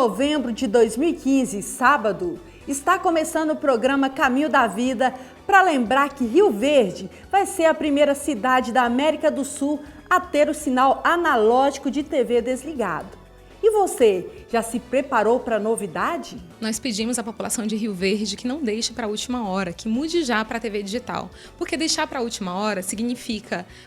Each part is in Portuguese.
novembro de 2015, sábado, está começando o programa Caminho da Vida para lembrar que Rio Verde vai ser a primeira cidade da América do Sul a ter o sinal analógico de TV desligado. E você, já se preparou para a novidade? Nós pedimos à população de Rio Verde que não deixe para a última hora, que mude já para a TV digital. Porque deixar para a última hora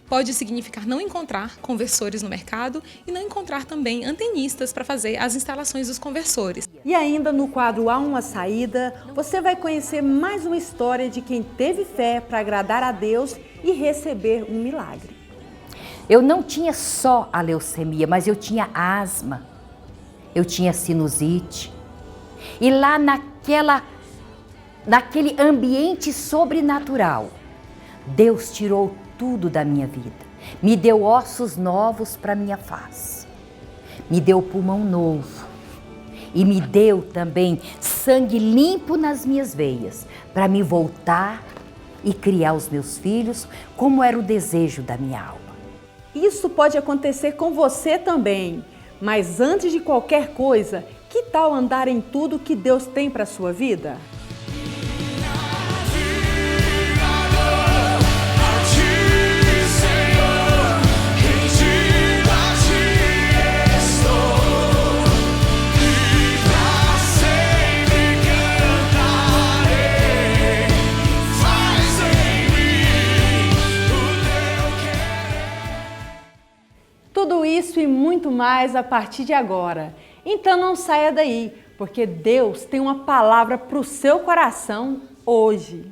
pode significar não encontrar conversores no mercado e não encontrar também antenistas para fazer as instalações dos conversores. E ainda no quadro Há Uma Saída, você vai conhecer mais uma história de quem teve fé para agradar a Deus e receber um milagre. Eu não tinha só a leucemia, mas eu tinha asma. Eu tinha sinusite, e lá naquele ambiente sobrenatural, Deus tirou tudo da minha vida, me deu ossos novos para minha face, me deu pulmão novo e me deu também sangue limpo nas minhas veias para me voltar e criar os meus filhos como era o desejo da minha alma. Isso pode acontecer com você também. Mas antes de qualquer coisa, que tal andar em tudo que Deus tem para a sua vida? Tudo isso e muito mais a partir de agora. Então não saia daí, porque Deus tem uma palavra para o seu coração hoje.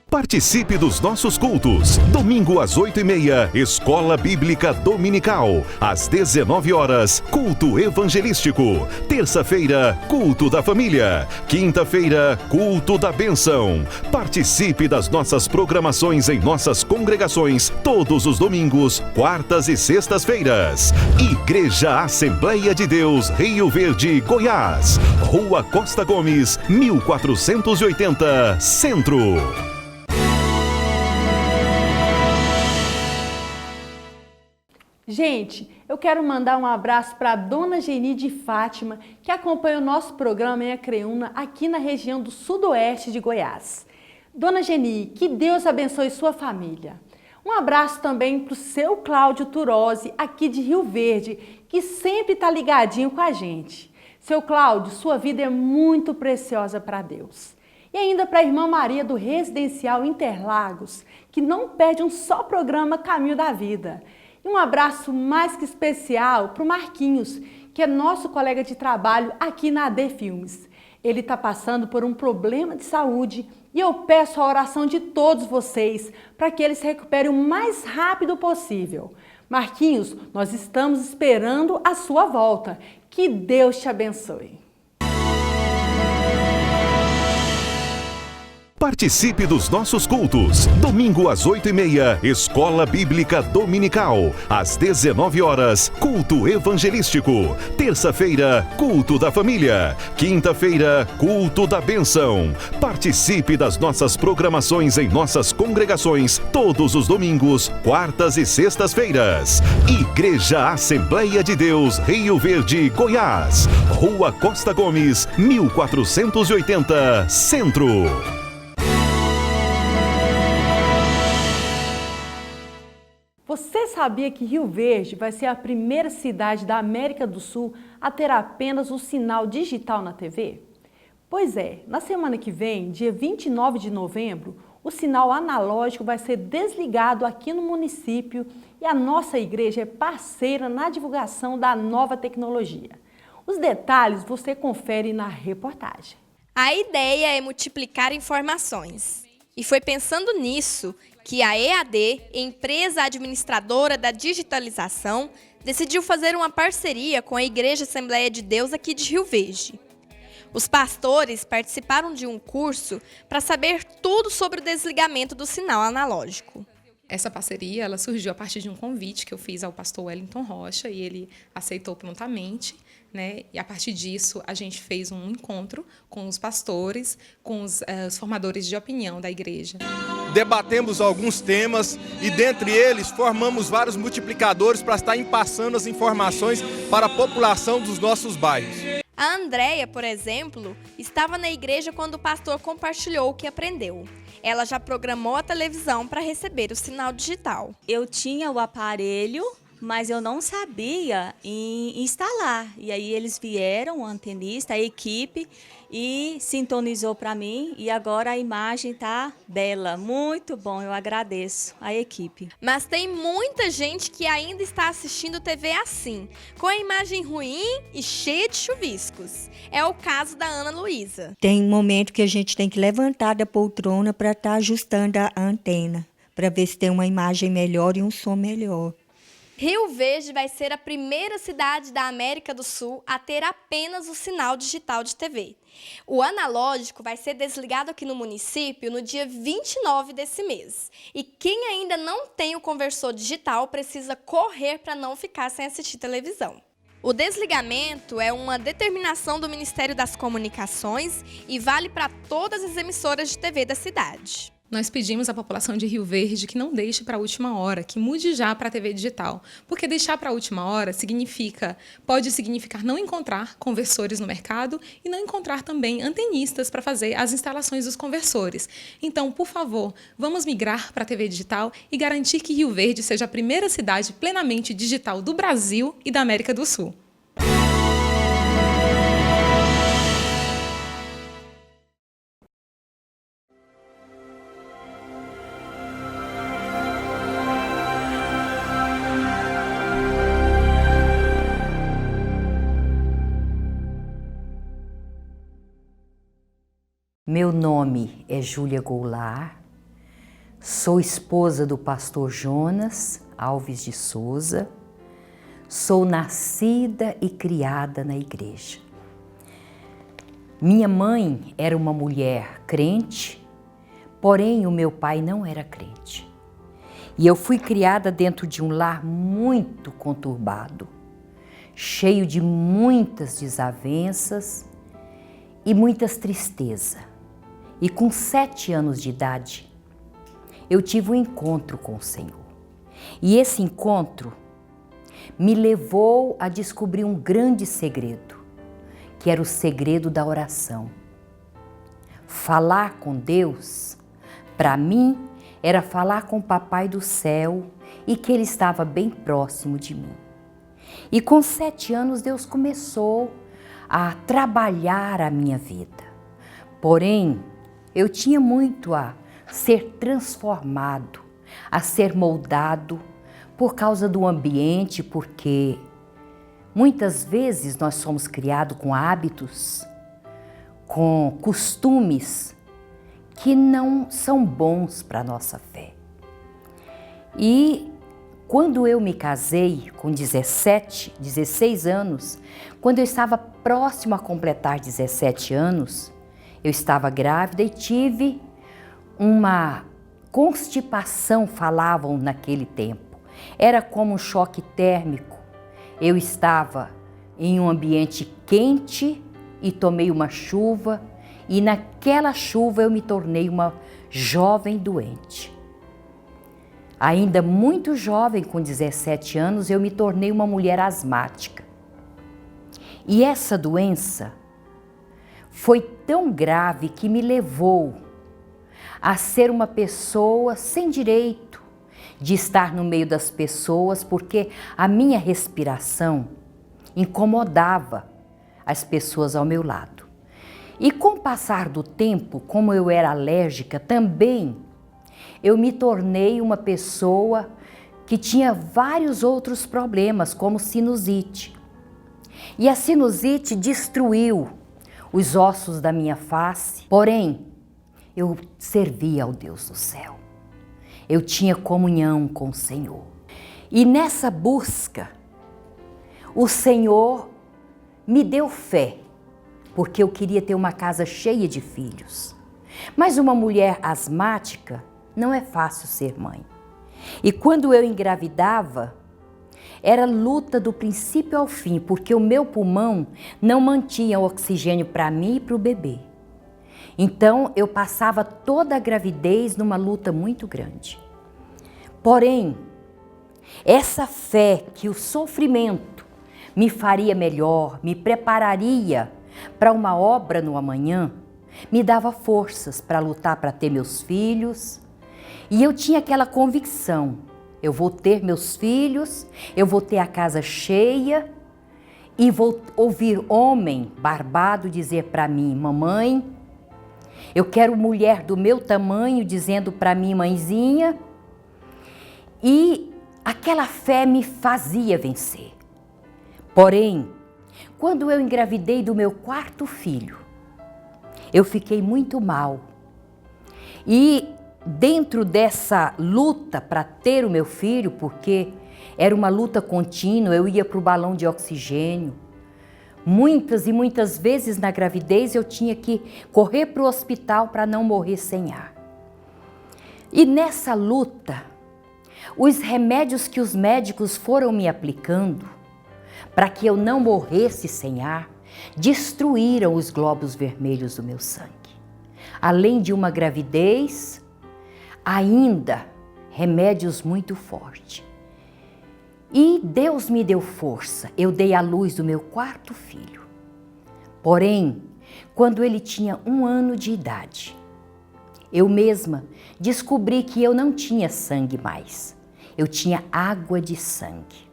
Participe dos nossos cultos. Domingo às 8h30, Escola Bíblica Dominical. Às 19 horas, culto evangelístico. Terça-feira, culto da família. Quinta-feira, culto da bênção. Participe das nossas programações em nossas congregações todos os domingos, quartas e sextas-feiras. Igreja Assembleia de Deus, Rio Verde, Goiás. Rua Costa Gomes, 1480, Centro. Gente, eu quero mandar um abraço para a Dona Geni de Fátima, que acompanha o nosso programa em Acreúna, aqui na região do sudoeste de Goiás. Dona Geni, que Deus abençoe sua família. Um abraço também para o seu Cláudio Turozzi, aqui de Rio Verde, que sempre está ligadinho com a gente. Seu Cláudio, sua vida é muito preciosa para Deus. E ainda para a irmã Maria do Residencial Interlagos, que não perde um só programa Caminho da Vida. E um abraço mais que especial para o Marquinhos, que é nosso colega de trabalho aqui na AD Filmes. Ele está passando por um problema de saúde e eu peço a oração de todos vocês para que ele se recupere o mais rápido possível. Marquinhos, nós estamos esperando a sua volta. Que Deus te abençoe. Participe dos nossos cultos. Domingo às 8h30, Escola Bíblica Dominical. Às 19 horas, culto evangelístico. Terça-feira, culto da família. Quinta-feira, culto da bênção. Participe das nossas programações em nossas congregações todos os domingos, quartas e sextas-feiras. Igreja Assembleia de Deus, Rio Verde, Goiás. Rua Costa Gomes, 1480, Centro. Você sabia que Rio Verde vai ser a primeira cidade da América do Sul a ter apenas o sinal digital na TV? Pois é, na semana que vem, dia 29 de novembro, o sinal analógico vai ser desligado aqui no município e a nossa igreja é parceira na divulgação da nova tecnologia. Os detalhes você confere na reportagem. A ideia é multiplicar informações. E foi pensando nisso que a EAD, empresa administradora da digitalização, decidiu fazer uma parceria com a Igreja Assembleia de Deus aqui de Rio Verde. Os pastores participaram de um curso para saber tudo sobre o desligamento do sinal analógico. Essa parceria ela surgiu a partir de um convite que eu fiz ao pastor Wellington Rocha e ele aceitou prontamente, né? E a partir disso a gente fez um encontro com os pastores, com os formadores de opinião da igreja. debatemos alguns temas e dentre eles formamos vários multiplicadores para estar passando as informações para a população dos nossos bairros. A Andréia, por exemplo, estava na igreja quando o pastor compartilhou o que aprendeu. Ela já programou a televisão para receber o sinal digital. Eu tinha o aparelho, mas eu não sabia instalar. E aí eles vieram, o antenista, a equipe, e sintonizou para mim. E agora a imagem está bela, muito bom, eu agradeço a equipe. Mas tem muita gente que ainda está assistindo TV assim, com a imagem ruim e cheia de chuviscos. É o caso da Ana Luísa. Tem um momento que a gente tem que levantar da poltrona para estar ajustando a antena, para ver se tem uma imagem melhor e um som melhor. Rio Verde vai ser a primeira cidade da América do Sul a ter apenas o sinal digital de TV. O analógico vai ser desligado aqui no município no dia 29 desse mês. E quem ainda não tem o conversor digital precisa correr para não ficar sem assistir televisão. O desligamento é uma determinação do Ministério das Comunicações e vale para todas as emissoras de TV da cidade. Nós pedimos à população de Rio Verde que não deixe para a última hora, que mude já para a TV digital. Porque deixar para a última hora pode significar não encontrar conversores no mercado e não encontrar também antenistas para fazer as instalações dos conversores. Então, por favor, vamos migrar para a TV digital e garantir que Rio Verde seja a primeira cidade plenamente digital do Brasil e da América do Sul. Meu nome é Júlia Goulart, sou esposa do pastor Jonas Alves de Souza, sou nascida e criada na igreja. Minha mãe era uma mulher crente, porém o meu pai não era crente. E eu fui criada dentro de um lar muito conturbado, cheio de muitas desavenças e muitas tristezas. E com 7 anos de idade, eu tive um encontro com o Senhor. E esse encontro me levou a descobrir um grande segredo, que era o segredo da oração. Falar com Deus, para mim, era falar com o Papai do Céu e que Ele estava bem próximo de mim. E com 7 anos, Deus começou a trabalhar a minha vida. Porém, eu tinha muito a ser transformado, a ser moldado por causa do ambiente, porque muitas vezes nós somos criados com hábitos, com costumes que não são bons para a nossa fé. E quando eu me casei com 16 anos, quando eu estava próximo a completar 17 anos, eu estava grávida e tive uma constipação, falavam naquele tempo. Era como um choque térmico. Eu estava em um ambiente quente e tomei uma chuva, e naquela chuva eu me tornei uma jovem doente. Ainda muito jovem, com 17 anos, eu me tornei uma mulher asmática. E essa doença foi tão grave que me levou a ser uma pessoa sem direito de estar no meio das pessoas, porque a minha respiração incomodava as pessoas ao meu lado. E com o passar do tempo, como eu era alérgica também, eu me tornei uma pessoa que tinha vários outros problemas, como sinusite. E a sinusite destruiu os ossos da minha face, porém, eu servia ao Deus do céu. Eu tinha comunhão com o Senhor. E nessa busca, o Senhor me deu fé, porque eu queria ter uma casa cheia de filhos. Mas uma mulher asmática, não é fácil ser mãe. E quando eu engravidava, era luta do princípio ao fim, porque o meu pulmão não mantinha oxigênio para mim e para o bebê. Então eu passava toda a gravidez numa luta muito grande. Porém, essa fé que o sofrimento me faria melhor, me prepararia para uma obra no amanhã, me dava forças para lutar para ter meus filhos. E eu tinha aquela convicção, eu vou ter meus filhos, eu vou ter a casa cheia e vou ouvir homem barbado dizer para mim, mamãe, eu quero mulher do meu tamanho dizendo para mim, mãezinha. E aquela fé me fazia vencer. Porém, quando eu engravidei do meu 4º filho, eu fiquei muito mal. E dentro dessa luta para ter o meu filho, porque era uma luta contínua, eu ia para o balão de oxigênio. Muitas e muitas vezes na gravidez eu tinha que correr para o hospital para não morrer sem ar. E nessa luta, os remédios que os médicos foram me aplicando para que eu não morresse sem ar, destruíram os glóbulos vermelhos do meu sangue. Além de uma gravidez, ainda remédios muito fortes. E Deus me deu força, eu dei à luz do meu 4º filho. Porém, quando ele tinha 1 ano de idade, eu mesma descobri que eu não tinha sangue mais, eu tinha água de sangue.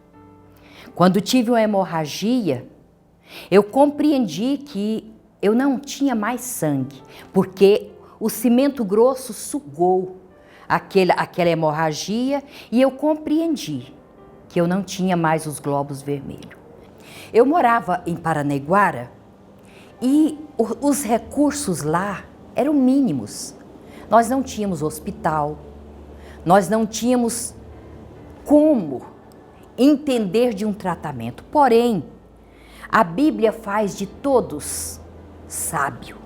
Quando tive uma hemorragia, eu compreendi que eu não tinha mais sangue, porque o cimento grosso sugou aquela hemorragia e eu compreendi que eu não tinha mais os glóbulos vermelhos. Eu morava em Paranaiguara e os recursos lá eram mínimos. Nós não tínhamos hospital, nós não tínhamos como entender de um tratamento. Porém, a Bíblia faz de todos sábio.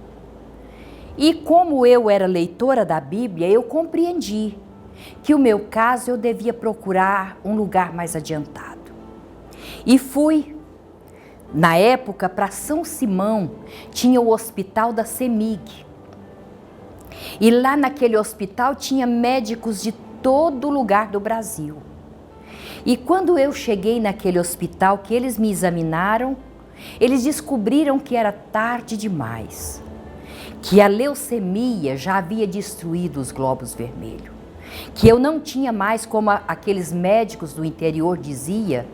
E como eu era leitora da Bíblia, eu compreendi que o meu caso eu devia procurar um lugar mais adiantado. E fui, na época, para São Simão, tinha o hospital da CEMIG. E lá naquele hospital tinha médicos de todo lugar do Brasil. E quando eu cheguei naquele hospital, que eles me examinaram, eles descobriram que era tarde demais, que a leucemia já havia destruído os glóbulos vermelhos, que eu não tinha mais, como aqueles médicos do interior diziam,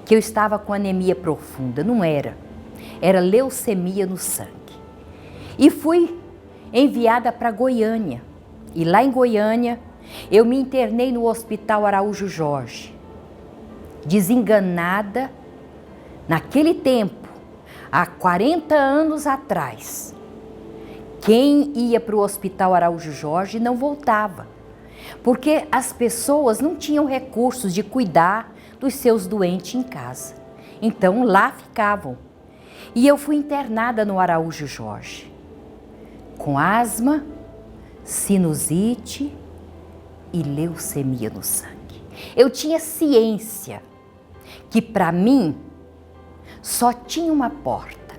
que eu estava com anemia profunda. Não era, era leucemia no sangue. E fui enviada para Goiânia. E lá em Goiânia, eu me internei no Hospital Araújo Jorge. Desenganada, naquele tempo, há 40 anos atrás, quem ia para o Hospital Araújo Jorge não voltava, porque as pessoas não tinham recursos de cuidar dos seus doentes em casa. Então lá ficavam. E eu fui internada no Araújo Jorge, com asma, sinusite e leucemia no sangue. Eu tinha ciência que para mim só tinha uma porta,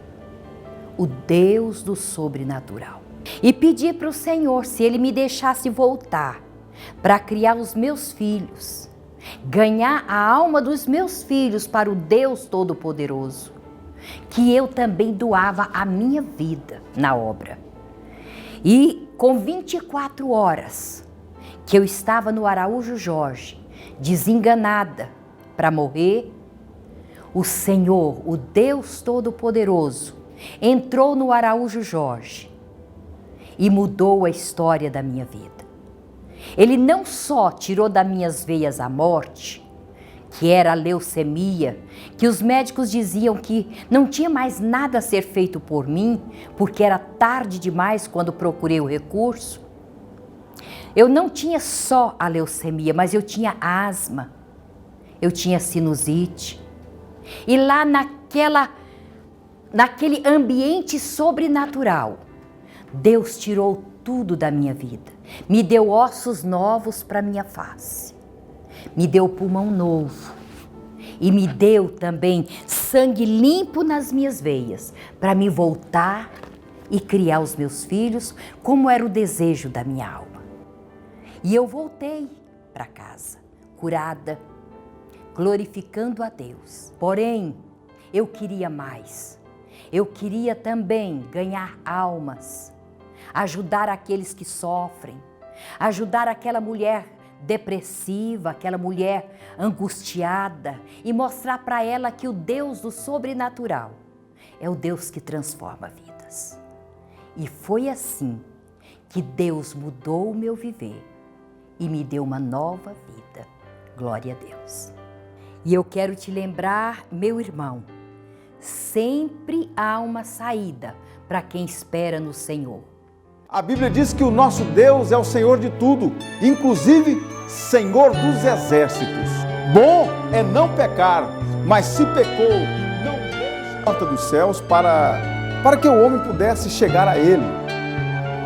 o Deus do sobrenatural. E pedi para o Senhor se Ele me deixasse voltar para criar os meus filhos, ganhar a alma dos meus filhos para o Deus Todo-Poderoso, que eu também doava a minha vida na obra. E com 24 horas que eu estava no Araújo Jorge, desenganada para morrer, o Senhor, o Deus Todo-Poderoso, entrou no Araújo Jorge e mudou a história da minha vida. Ele não só tirou das minhas veias a morte, que era a leucemia, que os médicos diziam que não tinha mais nada a ser feito por mim, porque era tarde demais quando procurei o recurso. Eu não tinha só a leucemia, mas eu tinha asma, eu tinha sinusite. E lá naquele ambiente sobrenatural, Deus tirou tudo da minha vida. Me deu ossos novos para minha face. Me deu pulmão novo. E me deu também sangue limpo nas minhas veias, para me voltar e criar os meus filhos como era o desejo da minha alma. E eu voltei para casa, curada, glorificando a Deus. Porém, eu queria mais. Eu queria também ganhar almas, ajudar aqueles que sofrem, ajudar aquela mulher depressiva, aquela mulher angustiada e mostrar para ela que o Deus do sobrenatural é o Deus que transforma vidas. E foi assim que Deus mudou o meu viver e me deu uma nova vida. Glória a Deus. E eu quero te lembrar, meu irmão, sempre há uma saída para quem espera no Senhor. A Bíblia diz que o nosso Deus é o Senhor de tudo, inclusive Senhor dos exércitos. Bom é não pecar, mas se pecou, não deixe a porta dos céus para que o homem pudesse chegar a ele.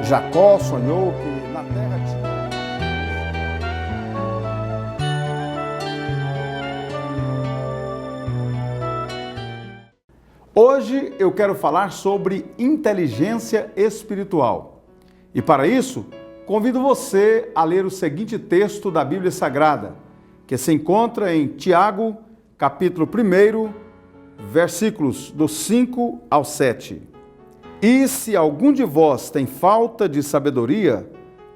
Jacó sonhou que na terra tinha... Hoje eu quero falar sobre inteligência espiritual. E para isso, convido você a ler o seguinte texto da Bíblia Sagrada, que se encontra em Tiago, capítulo 1, versículos do 5 ao 7. E se algum de vós tem falta de sabedoria,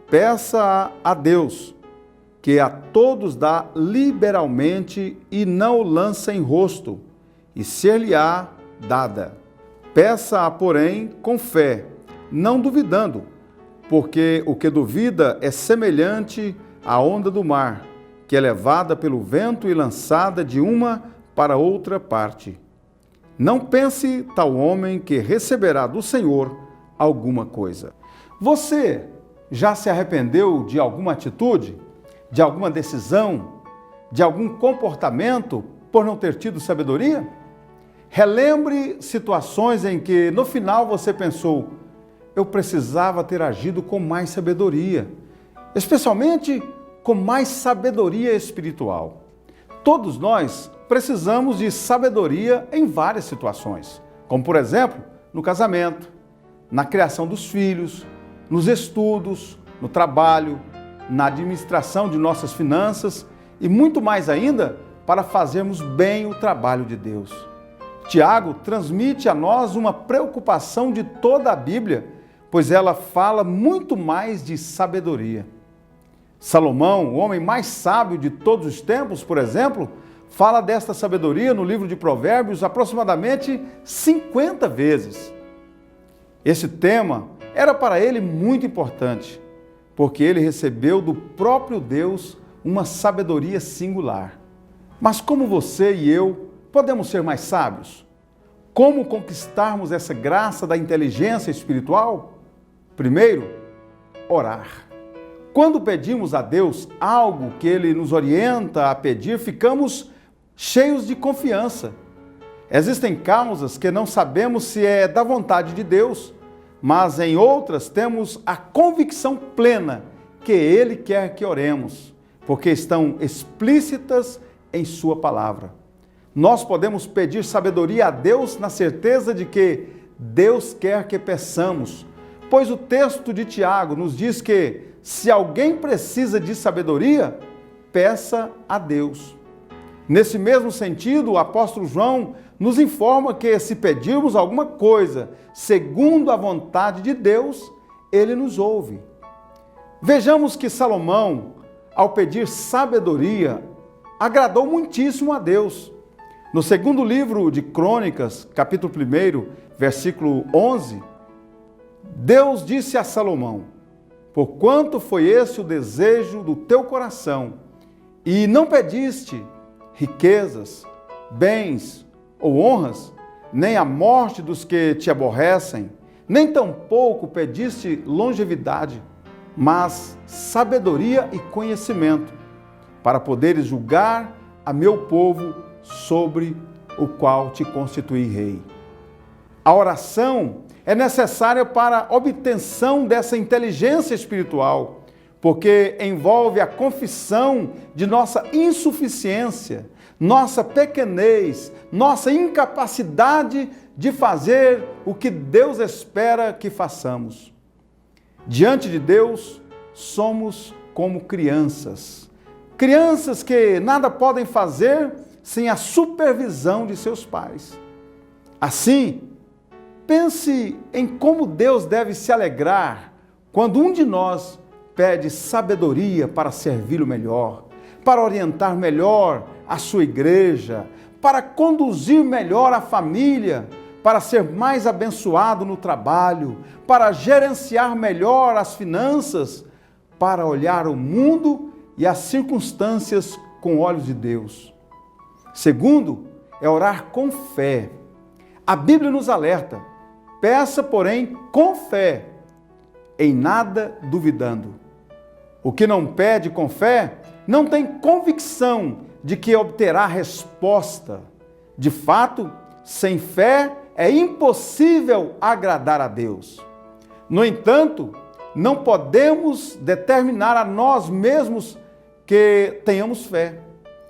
peça a Deus, que a todos dá liberalmente e não o lança em rosto, e ser-lhe-á dada. Peça-a, porém, com fé, não duvidando, porque o que duvida é semelhante à onda do mar, que é levada pelo vento e lançada de uma para outra parte. Não pense tal homem que receberá do Senhor alguma coisa. Você já se arrependeu de alguma atitude, de alguma decisão, de algum comportamento por não ter tido sabedoria? Relembre situações em que no final você pensou: eu precisava ter agido com mais sabedoria, especialmente com mais sabedoria espiritual. Todos nós precisamos de sabedoria em várias situações, como por exemplo, no casamento, na criação dos filhos, nos estudos, no trabalho, na administração de nossas finanças e muito mais ainda para fazermos bem o trabalho de Deus. Tiago transmite a nós uma preocupação de toda a Bíblia, pois ela fala muito mais de sabedoria. Salomão, o homem mais sábio de todos os tempos, por exemplo, fala desta sabedoria no livro de Provérbios aproximadamente 50 vezes. Esse tema era para ele muito importante, porque ele recebeu do próprio Deus uma sabedoria singular. Mas como você e eu podemos ser mais sábios? Como conquistarmos essa graça da inteligência espiritual? Primeiro, orar. Quando pedimos a Deus algo que Ele nos orienta a pedir, ficamos cheios de confiança. Existem causas que não sabemos se é da vontade de Deus, mas em outras temos a convicção plena que Ele quer que oremos, porque estão explícitas em Sua palavra. Nós podemos pedir sabedoria a Deus na certeza de que Deus quer que peçamos, pois o texto de Tiago nos diz que se alguém precisa de sabedoria, peça a Deus. Nesse mesmo sentido, o apóstolo João nos informa que se pedirmos alguma coisa segundo a vontade de Deus, Ele nos ouve. Vejamos que Salomão, ao pedir sabedoria, agradou muitíssimo a Deus. No segundo livro de Crônicas, capítulo 1, versículo 11, Deus disse a Salomão: porquanto foi esse o desejo do teu coração, e não pediste riquezas, bens ou honras, nem a morte dos que te aborrecem, nem tampouco pediste longevidade, mas sabedoria e conhecimento, para poderes julgar a meu povo sobre o qual te constituí rei. A oração é necessária para a obtenção dessa inteligência espiritual, porque envolve a confissão de nossa insuficiência, nossa pequenez, nossa incapacidade de fazer o que Deus espera que façamos. Diante de Deus, somos como crianças. Crianças que nada podem fazer sem a supervisão de seus pais. Assim, pense em como Deus deve se alegrar quando um de nós pede sabedoria para servi-lo melhor, para orientar melhor a sua igreja, para conduzir melhor a família, para ser mais abençoado no trabalho, para gerenciar melhor as finanças, para olhar o mundo e as circunstâncias com olhos de Deus. Segundo, é orar com fé. A Bíblia nos alerta: peça, porém, com fé, em nada duvidando. O que não pede com fé não tem convicção de que obterá resposta. De fato, sem fé é impossível agradar a Deus. No entanto, não podemos determinar a nós mesmos que tenhamos fé.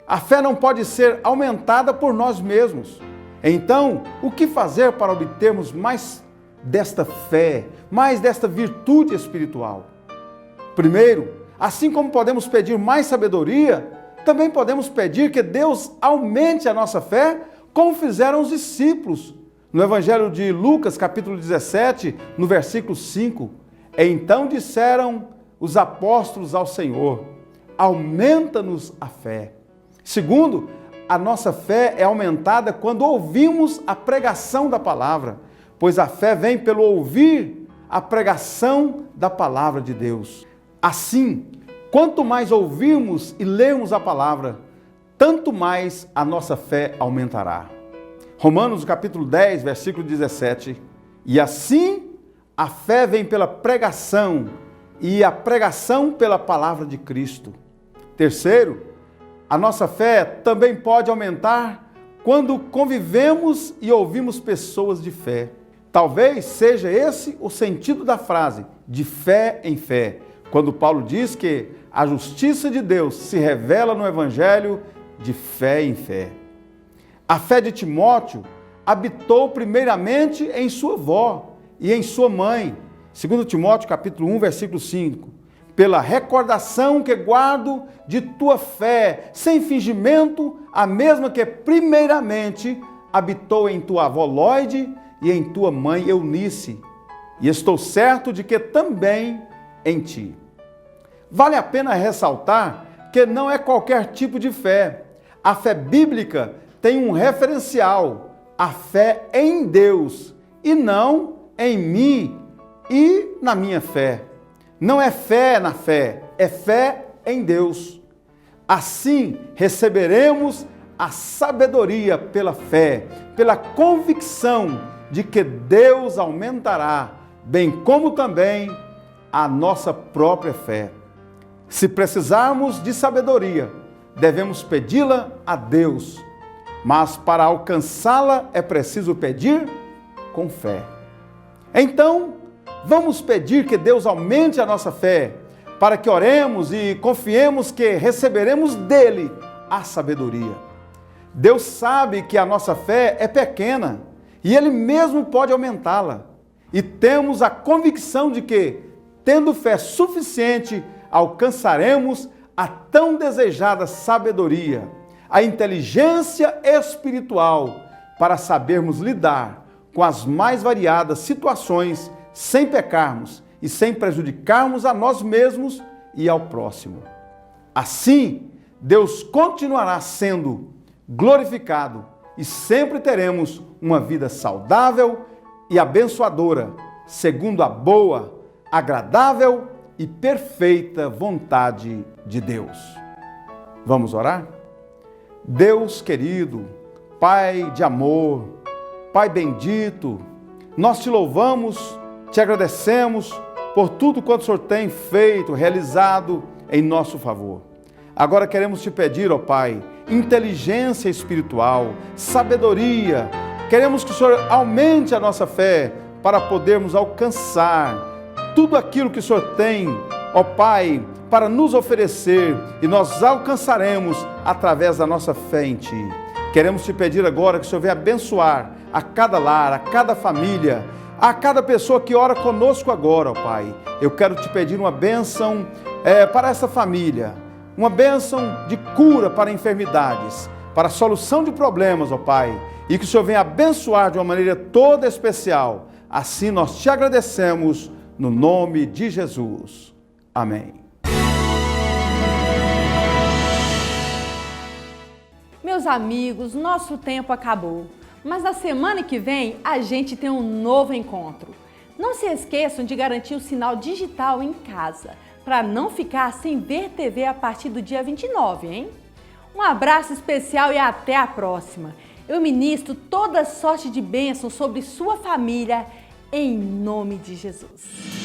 A fé não pode ser aumentada por nós mesmos. Então, o que fazer para obtermos mais desta fé, mais desta virtude espiritual? Primeiro, assim como podemos pedir mais sabedoria, também podemos pedir que Deus aumente a nossa fé, como fizeram os discípulos. No Evangelho de Lucas, capítulo 17, no versículo 5, então disseram os apóstolos ao Senhor: aumenta-nos a fé. Segundo, a nossa fé é aumentada quando ouvimos a pregação da palavra, pois a fé vem pelo ouvir a pregação da palavra de Deus. Assim, quanto mais ouvirmos e lermos a palavra, tanto mais a nossa fé aumentará. Romanos capítulo 10, versículo 17. E assim a fé vem pela pregação, e a pregação pela palavra de Cristo. Terceiro, a nossa fé também pode aumentar quando convivemos e ouvimos pessoas de fé. Talvez seja esse o sentido da frase, de fé em fé, quando Paulo diz que a justiça de Deus se revela no Evangelho de fé em fé. A fé de Timóteo habitou primeiramente em sua avó e em sua mãe. 2 Timóteo capítulo 1, versículo 5. Pela recordação que guardo de tua fé, sem fingimento, a mesma que primeiramente habitou em tua avó Lóide e em tua mãe Eunice. E estou certo de que também em ti. Vale a pena ressaltar que não é qualquer tipo de fé. A fé bíblica tem um referencial, a fé em Deus, e não em mim e na minha fé. Não é fé na fé, é fé em Deus. Assim, receberemos a sabedoria pela fé, pela convicção de que Deus aumentará, bem como também a nossa própria fé. Se precisarmos de sabedoria, devemos pedi-la a Deus, mas para alcançá-la é preciso pedir com fé. Então, vamos pedir que Deus aumente a nossa fé, para que oremos e confiemos que receberemos dele a sabedoria. Deus sabe que a nossa fé é pequena e ele mesmo pode aumentá-la. E temos a convicção de que, tendo fé suficiente, alcançaremos a tão desejada sabedoria, a inteligência espiritual, para sabermos lidar com as mais variadas situações sem pecarmos e sem prejudicarmos a nós mesmos e ao próximo. Assim, Deus continuará sendo glorificado e sempre teremos uma vida saudável e abençoadora, segundo a boa, agradável e perfeita vontade de Deus. Vamos orar? Deus querido, Pai de amor, Pai bendito, nós te louvamos, te agradecemos por tudo quanto o Senhor tem feito, realizado em nosso favor. Agora queremos te pedir, ó Pai, inteligência espiritual, sabedoria. Queremos que o Senhor aumente a nossa fé para podermos alcançar tudo aquilo que o Senhor tem, ó Pai, para nos oferecer, e nós alcançaremos através da nossa fé em Ti. Queremos te pedir agora que o Senhor venha abençoar a cada lar, a cada família, a cada pessoa que ora conosco agora, ó Pai. Eu quero te pedir uma bênção para essa família, uma bênção de cura para enfermidades, para a solução de problemas, ó Pai, e que o Senhor venha abençoar de uma maneira toda especial. Assim nós te agradecemos, no nome de Jesus. Amém. Meus amigos, nosso tempo acabou, mas na semana que vem a gente tem um novo encontro. Não se esqueçam de garantir o sinal digital em casa, para não ficar sem ver TV a partir do dia 29, hein? Um abraço especial e até a próxima. Eu ministro toda sorte de bênçãos sobre sua família, em nome de Jesus.